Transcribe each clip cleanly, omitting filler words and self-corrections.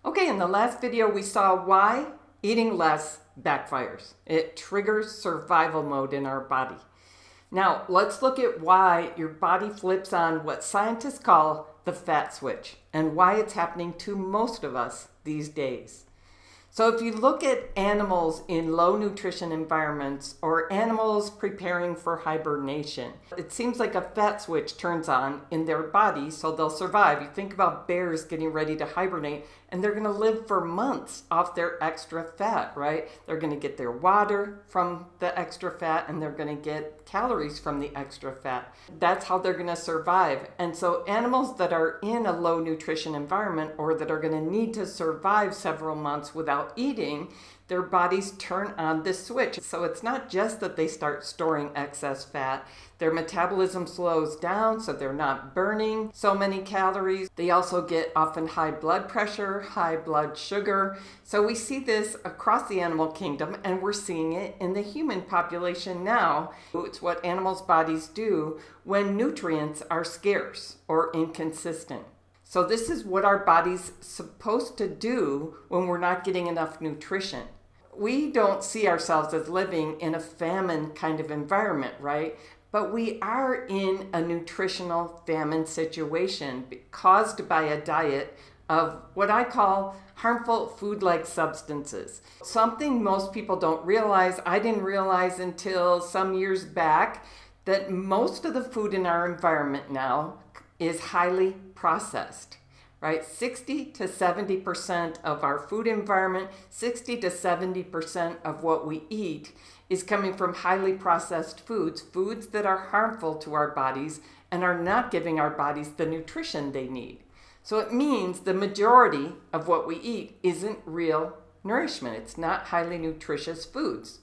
Okay, in the last video we saw why eating less backfires. It triggers survival mode in our body. Now let's look at why your body flips on what scientists call the fat switch and why it's happening to most of us these days. So if you look at animals in low nutrition environments or animals preparing for hibernation, it seems like a fat switch turns on in their body so they'll survive. You think about bears getting ready to hibernate and they're going to live for months off their extra fat, right? They're going to get their water from the extra fat and they're going to get calories from the extra fat. That's how they're going to survive. And so animals that are in a low nutrition environment or that are going to need to survive several months without eating, their bodies turn on this switch. So it's not just that they start storing excess fat. Their metabolism slows down, so they're not burning so many calories. They also get often high blood pressure, high blood sugar. So we see this across the animal kingdom, and we're seeing it in the human population now. It's what animals' bodies do when nutrients are scarce or inconsistent. So this is what our body's supposed to do when we're not getting enough nutrition. We don't see ourselves as living in a famine kind of environment, right? But we are in a nutritional famine situation caused by a diet of what I call harmful food-like substances. Something most people don't realize, I didn't realize until some years back, that most of the food in our environment now is highly processed, right? 60 to 70% of our food environment, 60 to 70% of what we eat is coming from highly processed foods, foods that are harmful to our bodies and are not giving our bodies the nutrition they need. So it means the majority of what we eat isn't real nourishment. It's not highly nutritious foods.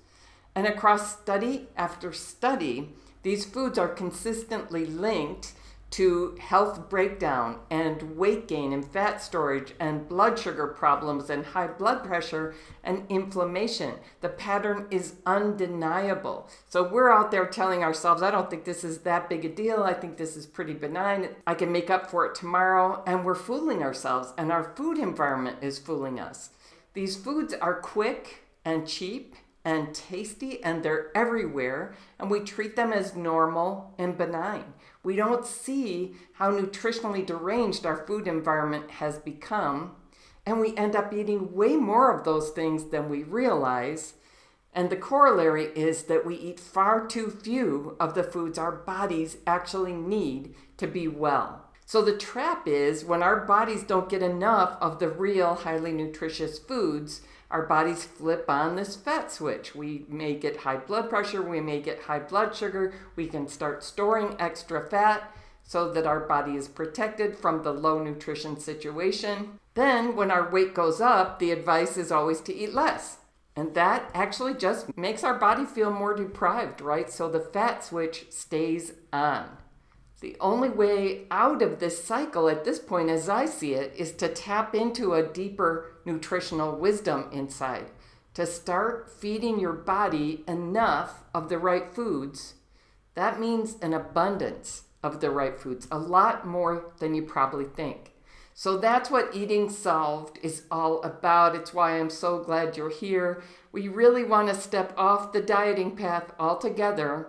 And across study after study, these foods are consistently linked to health breakdown and weight gain and fat storage and blood sugar problems and high blood pressure and inflammation. The pattern is undeniable. So we're out there telling ourselves, I don't think this is that big a deal. I think this is pretty benign. I can make up for it tomorrow. And we're fooling ourselves, and our food environment is fooling us. These foods are quick and cheap and tasty, and they're everywhere, and we treat them as normal and benign. We don't see how nutritionally deranged our food environment has become, and we end up eating way more of those things than we realize. And the corollary is that we eat far too few of the foods our bodies actually need to be well. So the trap is when our bodies don't get enough of the real highly nutritious foods, our bodies flip on this fat switch. We may get high blood pressure, we may get high blood sugar, we can start storing extra fat so that our body is protected from the low nutrition situation. Then when our weight goes up, the advice is always to eat less. And that actually just makes our body feel more deprived, right? So the fat switch stays on. The only way out of this cycle at this point, as I see it, is to tap into a deeper nutritional wisdom inside, to start feeding your body enough of the right foods. That means an abundance of the right foods, a lot more than you probably think. So that's what Eating Solved is all about. It's why I'm so glad you're here. We really want to step off the dieting path altogether,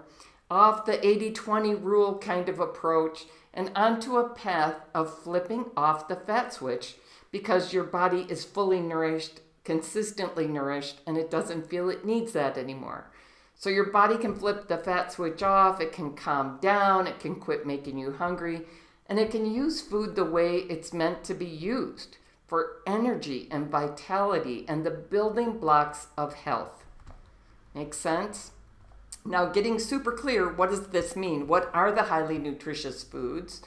off the 80-20 rule kind of approach, and onto a path of flipping off the fat switch because your body is fully nourished, consistently nourished, and it doesn't feel it needs that anymore. So your body can flip the fat switch off, it can calm down, it can quit making you hungry, and it can use food the way it's meant to be used for energy and vitality and the building blocks of health. Make sense? Now, getting super clear, what does this mean? What are the highly nutritious foods?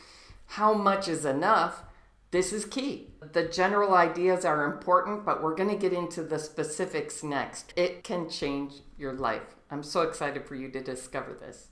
How much is enough? This is key. The general ideas are important, but we're going to get into the specifics next. It can change your life. I'm so excited for you to discover this.